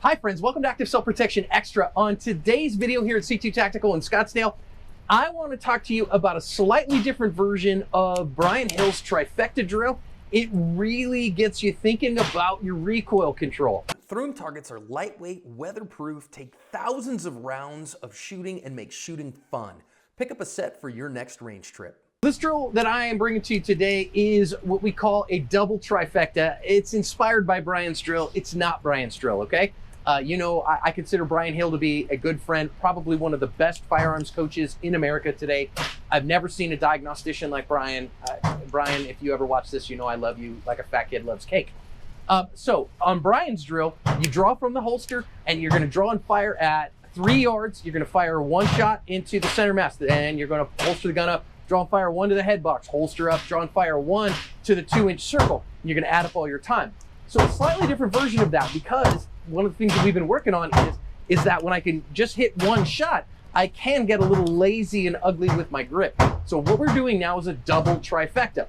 Hi friends, welcome to Active Self Protection Extra. On today's video here at C2 Tactical in Scottsdale, I want to talk to you about a slightly different version of Brian Hill's Trifecta drill. It really gets you thinking about your recoil control. Throwing targets are lightweight, weatherproof, take thousands of rounds of shooting and make shooting fun. Pick up a set for your next range trip. This drill that I am bringing to you today is what we call a double trifecta. It's inspired by Brian's drill. It's not Brian's drill, okay? I consider Brian Hill to be a good friend, probably one of the best firearms coaches in America today. I've never seen a diagnostician like Brian. Brian, if you ever watch this, you know I love you like a fat kid loves cake. So on Brian's drill, you draw from the holster and you're gonna draw and fire at 3 yards. You're gonna fire one shot into the center mass and you're gonna holster the gun up, draw and fire one to the head box, holster up, draw and fire one to the 2-inch circle. You're gonna add up all your time. So a slightly different version of that, because one of the things that we've been working on is that when I can just hit one shot, I can get a little lazy and ugly with my grip. So what we're doing now is a double trifecta.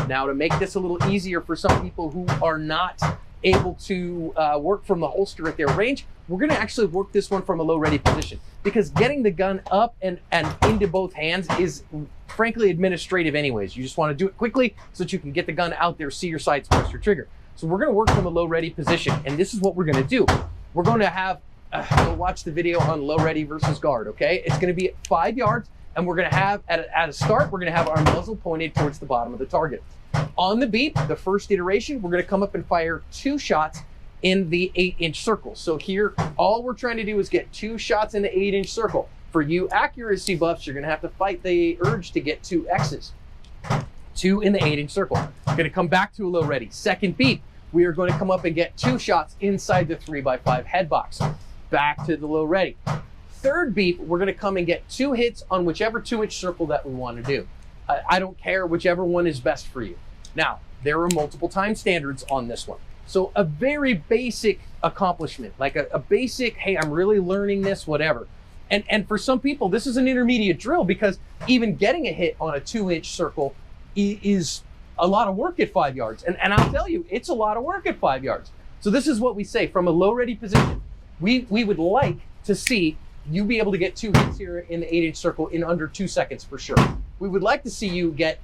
Now, to make this a little easier for some people who are not able to work from the holster at their range, we're gonna actually work this one from a low ready position, because getting the gun up and into both hands is frankly administrative anyways. You just wanna do it quickly so that you can get the gun out there, see your sights, press your trigger. So we're gonna work from a low ready position, and this is what we're gonna do. We're gonna have, go watch the video on low ready versus guard, okay? It's gonna be at 5 yards, and we're gonna have, at a start, we're gonna have our muzzle pointed towards the bottom of the target. On the beep, the first iteration, we're gonna come up and fire 2 shots in the 8-inch circle. So here, all we're trying to do is get 2 shots in the 8-inch circle. For you accuracy buffs, you're gonna have to fight the urge to get 2 X's. 2 in the 8-inch circle. We're gonna come back to a low ready. Second beep, we are going to come up and get 2 shots inside the 3x5 head box. Back to the low ready. Third beep, we're gonna come and get 2 hits on whichever 2-inch circle that we wanna do. I don't care, whichever one is best for you. Now, there are multiple time standards on this one. So a very basic accomplishment, like a basic, hey, I'm really learning this, whatever. And for some people, this is an intermediate drill, because even getting a hit on a 2-inch circle is a lot of work at 5 yards. And I'll tell you, it's a lot of work at 5 yards. So this is what we say from a low ready position. We would like to see you be able to get 2 hits here in the 8-inch circle in under 2 seconds for sure. We would like to see you get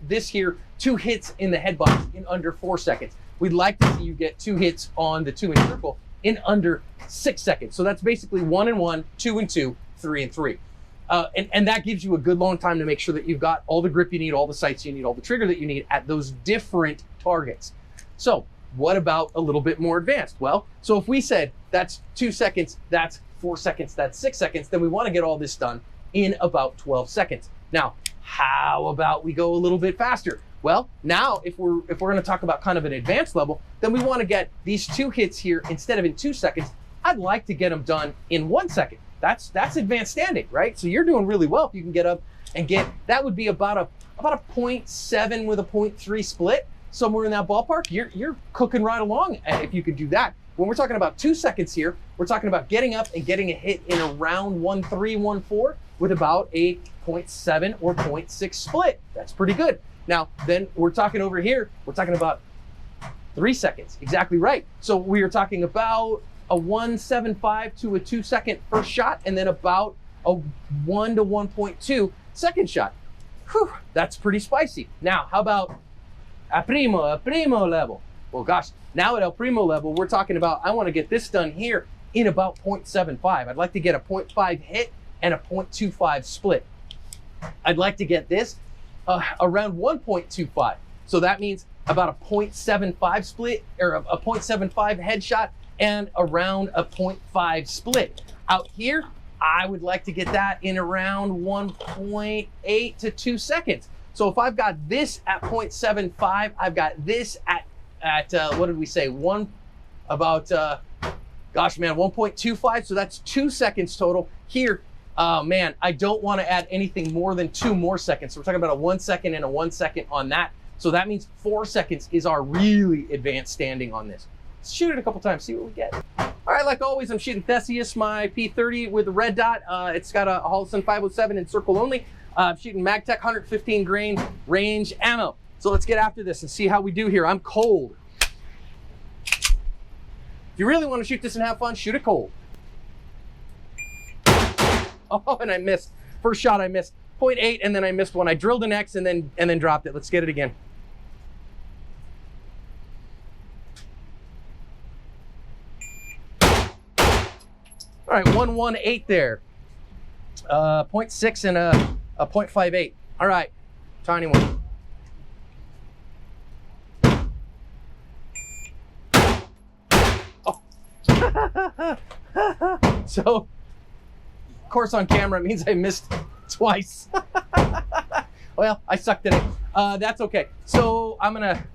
this here, 2 hits in the head box in under 4 seconds. We'd like to see you get 2 hits on the 2-inch circle in under 6 seconds. So that's basically 1 and 1, 2 and 2, 3 and 3. And that gives you a good long time to make sure that you've got all the grip you need, all the sights you need, all the trigger that you need at those different targets. So what about a little bit more advanced? Well, so if we said that's 2 seconds, that's 4 seconds, that's 6 seconds, then we want to get all this done in about 12 seconds. Now, how about we go a little bit faster? Well, now if we're going to talk about kind of an advanced level, then we want to get these 2 hits here instead of in 2 seconds. I'd like to get them done in 1 second. That's advanced standing, right? So you're doing really well if you can get up and get, that would be about a 0.7 with a 0.3 split, somewhere in that ballpark. You're cooking right along if you could do that. When we're talking about 2 seconds here, we're talking about getting up and getting a hit in around 1.3, 1.4 with about a 0.7 or 0.6 split. That's pretty good. Now, then we're talking over here, we're talking about 3 seconds, exactly right. So we are talking about a 1.75 to a 2 second first shot, and then about a 1 to 1.2 second shot. Whew, that's pretty spicy. Now, how about a primo level? Well, gosh, now at El Primo level, we're talking about, I want to get this done here in about 0.75. I'd like to get a 0.5 hit and a 0.25 split. I'd like to get this around 1.25. So that means about a 0.75 split, or a 0.75 headshot, and around a 0.5 split. Out here, I would like to get that in around 1.8 to 2 seconds. So if I've got this at 0.75, I've got this at what did we say? Gosh, man, 1.25. So that's 2 seconds total. Here, man, I don't want to add anything more than 2 more seconds. So we're talking about a 1 second and a 1 second on that. So that means 4 seconds is our really advanced standing on this. Let's shoot it a couple times, see what we get. All right, like always, I'm shooting Theseus, my P30 with a red dot. It's got a Holston 507 in circle only. I'm shooting MagTech 115 grain range ammo. So let's get after this and see how we do here. I'm cold. If you really want to shoot this and have fun, shoot it cold. Oh, and I missed. First shot I missed. 0.8, and then I missed one. I drilled an X and then dropped it. Let's get it again. All right, 118 there. 0.6 and a 0.58. All right, tiny one. Oh. So, of course, on camera, it means I missed twice. Well, I sucked at it. That's okay. So I'm gonna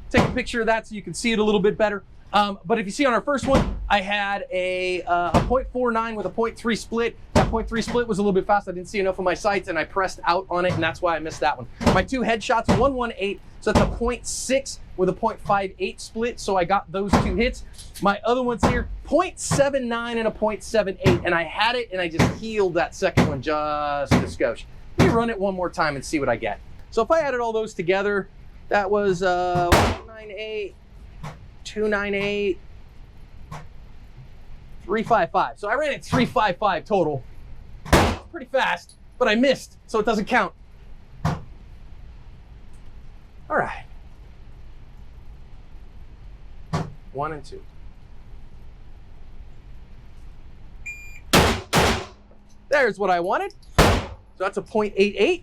take a picture of that so you can see it a little bit better. But if you see on our first one, I had a 0.49 with a 0.3 split. That 0.3 split was a little bit fast. I didn't see enough of my sights and I pressed out on it, and that's why I missed that one. My two headshots, 118, so that's a 0.6 with a 0.58 split, so I got those two hits. My other ones here, 0.79 and a 0.78, and I had it and I just healed that second one just a skosh. Let me run it one more time and see what I get. So if I added all those together, that was 198, 298, 355. So I ran it 355 total. Pretty fast, but I missed, so it doesn't count. All right. 1 and 2. There's what I wanted. So that's a 0.88.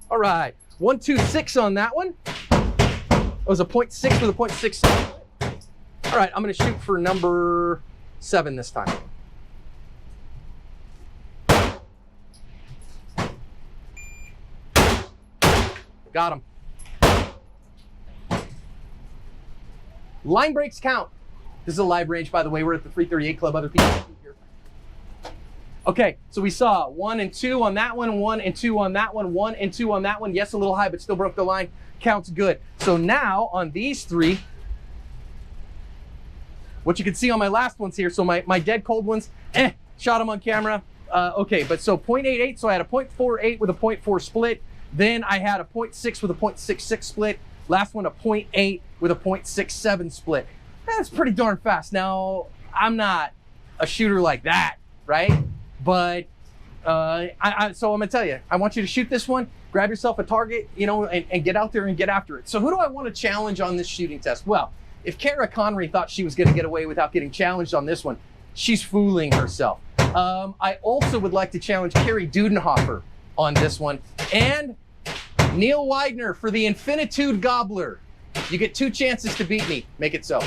All right, 126 on that one. It was a 0.6 with a 0.6. All right, I'm gonna shoot for number 7 this time. Got him. Line breaks count. This is a live range, by the way. We're at the 338 Club. Other people here. Okay, so we saw 1 and 2 on that one, 1 and 2 on that one, 1 and 2 on that one. Yes, a little high, but still broke the line. Counts good. So now on these 3, what you can see on my last ones here, so my dead cold ones, shot them on camera. Okay, but so 0.88, so I had a 0.48 with a 0.4 split. Then I had a 0.6 with a 0.66 split. Last one, a 0.8 with a 0.67 split. That's pretty darn fast. Now, I'm not a shooter like that, right? But so I'm gonna tell you, I want you to shoot this one, grab yourself a target, you know, and get out there and get after it. So who do I want to challenge on this shooting test? Well, if Kara Connery thought she was gonna get away without getting challenged on this one, she's fooling herself. I also would like to challenge Carrie Dudenhofer on this one, and Neil Widener for the Infinitude Gobbler. You get 2 chances to beat me. Make it so.